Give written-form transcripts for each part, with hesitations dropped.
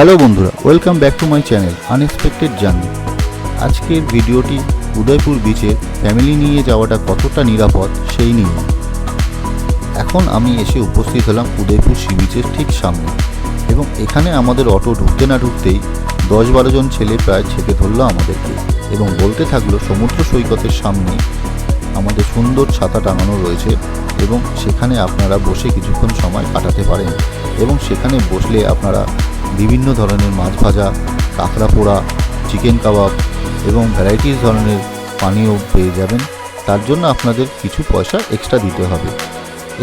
Hello বন্ধুরা, welcome back to my channel unexpected journey. আজকের ভিডিওটি উদয়পুর বিচে ফ্যামিলি নিয়ে যাওয়াটা কতটা নিরাপদ সেই নিয়ে। এখন আমি এসে উপস্থিত হলাম উদয়পুর সি বিচের ঠিক সামনে, এবং এখানে আমাদের অটো ঢুকতে না ঢুকতেই 10-12 জন ছেলে প্রায় ছেঁকে ধরলো আমাদেরকে এবং বলতে থাকলো সমুদ্র সৈকতের সামনে আমাদের সুন্দর ছাতা টাঙানো রয়েছে এবং সেখানে আপনারা বসে কিছুক্ষণ সময় কাটাতে পারেন, এবং সেখানে বসলে আপনারা বিভিন্ন ধরনের মাছ ভাজা, কাঁকড়া পোড়া, চিকেন কাবাব এবং ভ্যারাইটিস ধরনের পানীয় পেয়ে যাবেন। তার জন্য আপনাদের কিছু পয়সা এক্সট্রা দিতে হবে।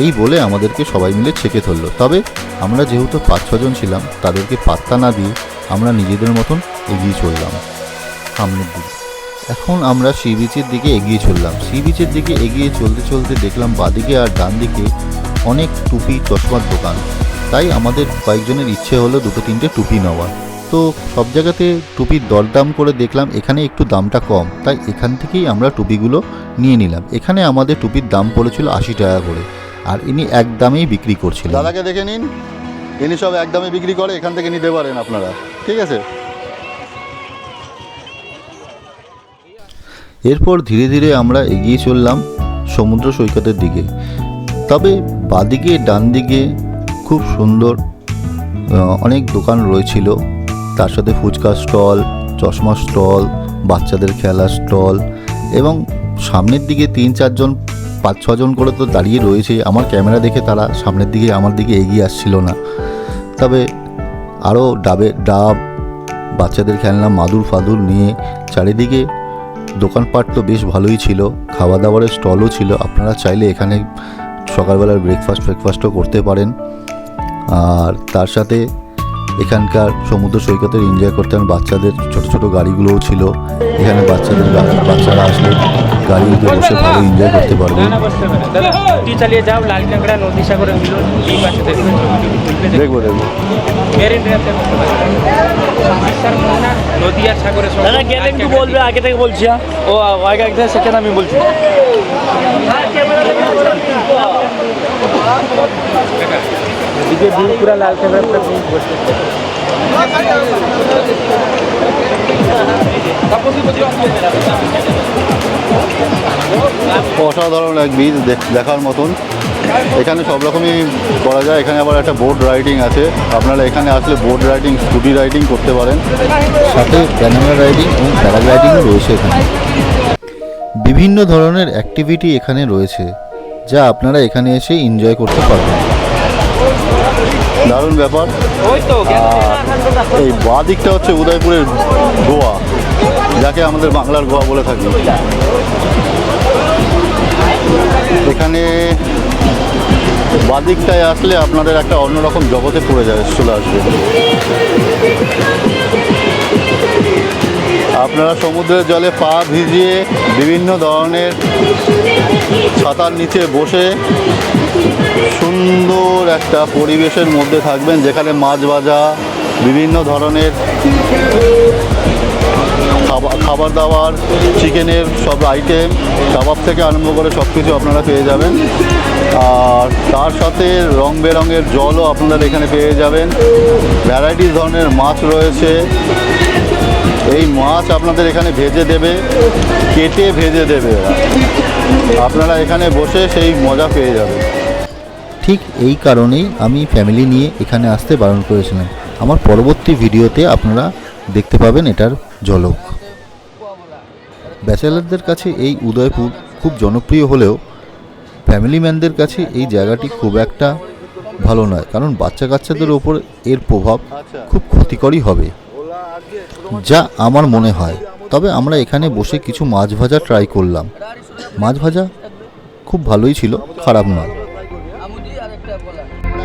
এই বলে আমাদেরকে সবাই মিলে ছেঁকে ধরলো। তবে আমরা যেহেতু 5-6 জন ছিলাম, তাদেরকে পাত্তা না দিয়ে আমরা নিজেদের মতন এগিয়ে চললাম সামনের দিকে। এখন আমরা সি বিচের দিকে এগিয়ে চললাম। সি বিচের দিকে এগিয়ে চলতে চলতে দেখলাম বাঁদিকে আর ডান দিকে অনেক টুপি চশমার দোকান। তাই আমাদের কয়েকজনের ইচ্ছে হলো 2-3টে টুপি নেওয়ার। তো সব জায়গাতে টুপির দরদাম করে দেখলাম এখানে একটু দামটা কম, তাই এখান থেকেই আমরা টুপিগুলো নিয়ে নিলাম। এখানে আমাদের টুপির দাম পড়েছিল 80 টাকা করে, আর ইনি এক দামেই বিক্রি করছিলেন। দাদাকে দেখে নিন, ইনি সব এক দামে বিক্রি করে, এখান থেকে নিতে পারেন আপনারা, ঠিক আছে। এরপর ধীরে ধীরে আমরা এগিয়ে চললাম সমুদ্র সৈকতের দিকে। তবে বাঁদিকে ডান দিকে খুব সুন্দর অনেক দোকান রয়েছিল, তার সাথে ফুচকা স্টল, চশমা স্টল, বাচ্চাদের খেলার স্টল, এবং সামনের দিকে 3-4 জন 5-6 জন করে তো দাঁড়িয়ে রয়েছে। আমার ক্যামেরা দেখে তারা সামনের দিকে আমার দিকে এগিয়ে আসছিল না। তবে আরও ডাব, বাচ্চাদের খেলনা, মাদুর ফাদুর নিয়ে চারিদিকে দোকানপাট তো বেশ ভালোই ছিল, খাওয়া দাওয়ারের স্টলও ছিল। আপনারা চাইলে এখানে সকালবেলার ব্রেকফাস্টও করতে পারেন। আর তার সাথে এখানকার সমুদ্র সৈকতের এনজয় করতে বাচ্চাদের ছোট ছোট গাড়িগুলোও ছিল। এখানে বাচ্চারা আসলে গাড়িতে বসে ভালো এনজয় করতে পারবে। চালিয়ে যাও, লাল কাঁকড়া, নদী সাগরে মিলন, এই পাশে দেখবেন, দেখবো নদী আর সাগরের দাদা গেলে একটু বলবে, আগে থেকে বলছি। ও আগে আগে সেখানে আমি বলছি। এদিকে ভিউ পুরা লাল কাঁকড়া পুরো বসে। অসাধারণ এক বীজ, দেখার মতন। এখানে সব রকমই করা যায়। এখানে আবার একটা বোট রাইডিং আছে, আপনারা এখানে আসলে বোট রাইডিং, স্কুটি রাইডিং করতে পারেন। সাথে ব্যানানা রাইডিং এবং প্যারাগ্লাইডিংও রয়েছে এখানে। বিভিন্ন ধরনের অ্যাক্টিভিটি এখানে রয়েছে, যা আপনারা এখানে এসে এনজয় করতে পারবেন। দারুণ ব্যাপার। এই বাঁ দিকটা হচ্ছে উদয়পুরের গোয়া, যাকে আমাদের বাংলার গোয়া বলে থাকি। এখানে বাঁ দিকটায় আসলে আপনাদের একটা অন্যরকম জগতে চলে আসবে। আপনারা সমুদ্রের জলে পা ভিজিয়ে বিভিন্ন ধরনের ছাতার নিচে বসে সুন্দর একটা পরিবেশের মধ্যে থাকবেন, যেখানে মাছ ভাজা, বিভিন্ন ধরনের খাবার দাবার, চিকেনের সব আইটেম, কাবাব থেকে আরম্ভ করে সব কিছু আপনারা পেয়ে যাবেন। আর তার সাথে রং বেরঙের জলও আপনারা এখানে পেয়ে যাবেন। ভ্যারাইটিস ধরনের মাছ রয়েছে। এই মাছ আপনাদের এখানে ভেজে দেবে, কেটে ভেজে দেবে, আপনারা এখানে বসে সেই মজা পেয়ে যাবেন। ঠিক এই কারণেই আমি ফ্যামিলি নিয়ে এখানে আসতে বারণ করেছিলাম। আমার পরবর্তী ভিডিওতে আপনারা দেখতে পাবেন এটার ঝলক। ব্যাচেলারদের কাছে এই উদয়পুর খুব জনপ্রিয় হলেও ফ্যামিলি ম্যানদের কাছে এই জায়গাটি খুব একটা ভালো নয়, কারণ বাচ্চা কাচ্চাদের ওপর এর প্রভাব খুব ক্ষতিকরই হবে, যা আমার মনে হয়। তবে আমরা এখানে বসে কিছু মাছ ভাজা ট্রাই করলাম। মাছ ভাজা খুব ভালোই ছিল, খারাপ নয়।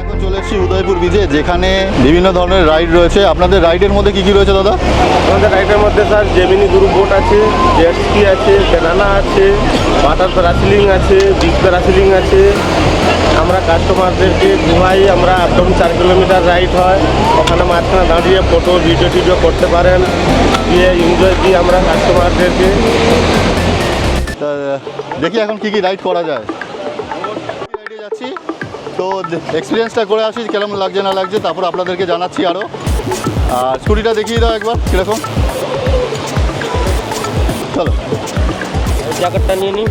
এখন চলে এসেছি উদয়পুর বিচে, যেখানে বিভিন্ন ধরনের রাইড রয়েছে। আপনাদের রাইডের মধ্যে কি কি রয়েছে দাদা? আমাদের রাইডের মধ্যে স্যার জেমিনি গ্রু বোট আছে, জেট স্কি আছে, ব্যানানা আছে, ওয়াটার প্যারাসিলিং আছে, বিচ প্যারাসিলিং আছে। আমরা কাস্টমারদেরকে ঘুমাই, আমরা আপ ডাউন 4 কিলোমিটার রাইড হয়, ওখানে মাঝখানে দাঁড়িয়ে ফটো ভিডিও করতে পারেন, দিয়ে এনজয় দিই আমরা কাস্টমারদেরকে। তা দেখি এখন কি কি রাইড করা যায়। রাইডে যাচ্ছি, তো এক্সপিরিয়েন্সটা করে আসি কেমন লাগছে না লাগছে, তারপর আপনাদেরকে জানাচ্ছি আরও। আর স্কুটিটা দেখিয়ে দাও একবার কীরকম। চলো জ্যাকেটটা নিয়ে নিই।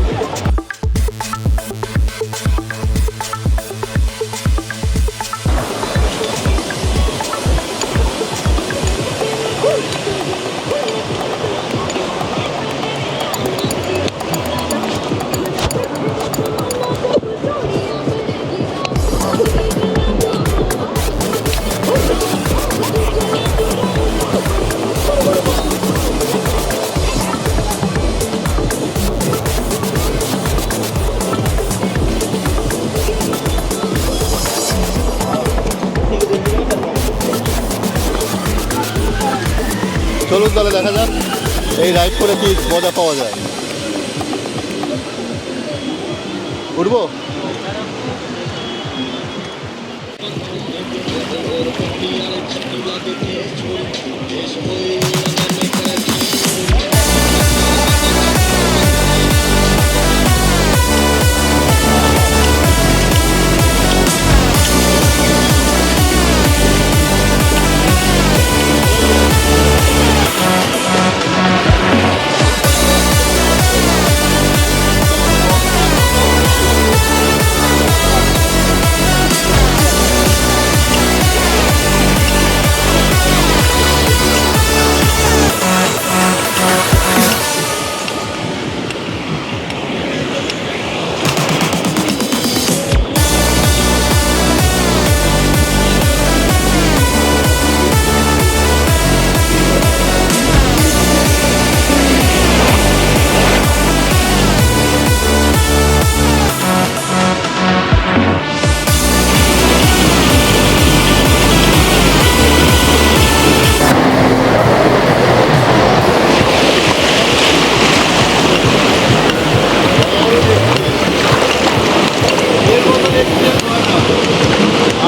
চলুন তাহলে দেখা যাক এই রাইড করে কি মজা পাওয়া যায়। উঠবো?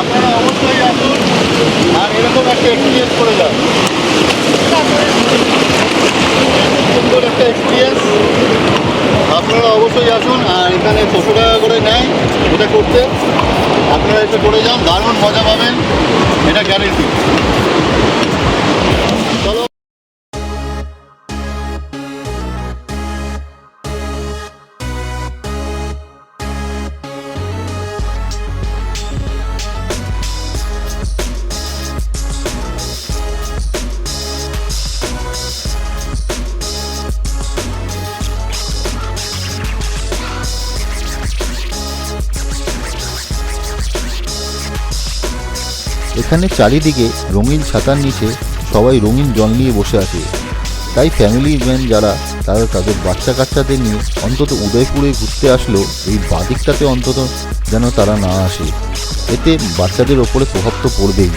আপনারা অবশ্যই আসুন আর এরকম একটা এক্সপিরিয়েন্স করে যান। সুন্দর একটা এক্সপিরিয়েন্স, আপনারা অবশ্যই আসুন। আর এখানে 600 টাকা করে নেয় এটা করতে, আপনারা এসে করে যান, দারুণ মজা পাবেন, এটা গ্যারেন্টি। চলো এখানে চারিদিকে রঙিন ছাতার নিচে সবাই রঙিন জল নিয়ে বসে আছে। তাই ফ্যামিলি ম্যান যারা তারা তাদের বাচ্চা কাচ্চাদের নিয়ে অন্তত উদয়পুরে ঘুরতে আসলেও এই বাদিকটাতে অন্তত যেন তারা না আসে, এতে বাচ্চাদের ওপরে প্রভাব তো পড়বেই।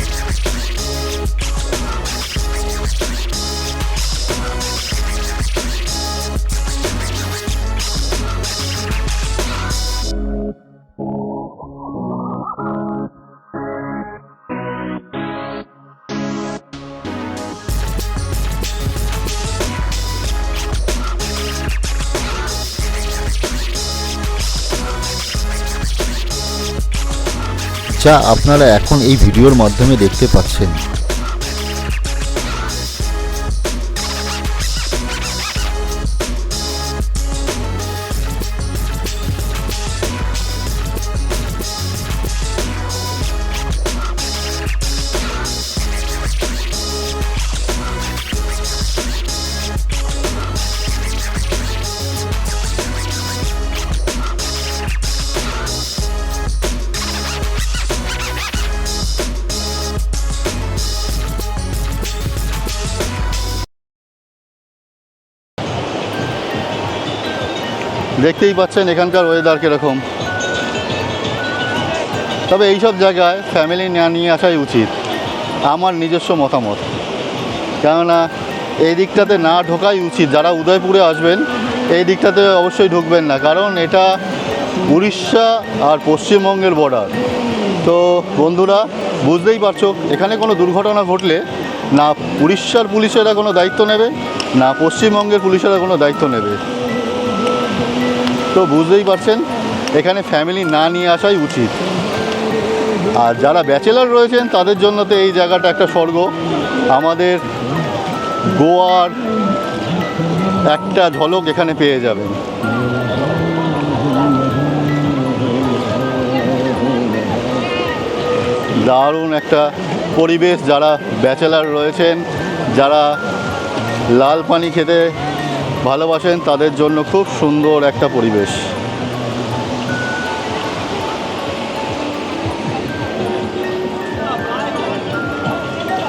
যা আপনারা এখন এই ভিডিওর মাধ্যমে দেখতে পাচ্ছেন। দেখতেই পাচ্ছেন এখানকার ওয়েদার কীরকম। তবে এইসব জায়গায় ফ্যামিলি না নিয়ে আসাই উচিত, আমার নিজস্ব মতামত। কেননা এই দিকটাতে না ঢোকাই উচিত। যারা উদয়পুরে আসবেন এই দিকটাতে অবশ্যই ঢুকবেন না, কারণ এটা উড়িষ্যা আর পশ্চিমবঙ্গের বর্ডার। তো বন্ধুরা বুঝতেই পারছো, এখানে কোনো দুর্ঘটনা ঘটলে না উড়িষ্যার পুলিশেরা কোনো দায়িত্ব নেবে, না পশ্চিমবঙ্গের পুলিশেরা কোনো দায়িত্ব নেবে। তো বুঝতেই পারছেন এখানে ফ্যামিলি না নিয়ে আসাই উচিত। আর যারা ব্যাচেলার রয়েছেন তাদের জন্য তো এই জায়গাটা একটা স্বর্গ। আমাদের গোয়ার একটা ঝলক এখানে পেয়ে যাবেন। দারুণ একটা পরিবেশ। যারা ব্যাচেলার রয়েছেন, যারা লাল পানি খেতে ভালোবাসেন, তাদের জন্য খুব সুন্দর একটা পরিবেশ।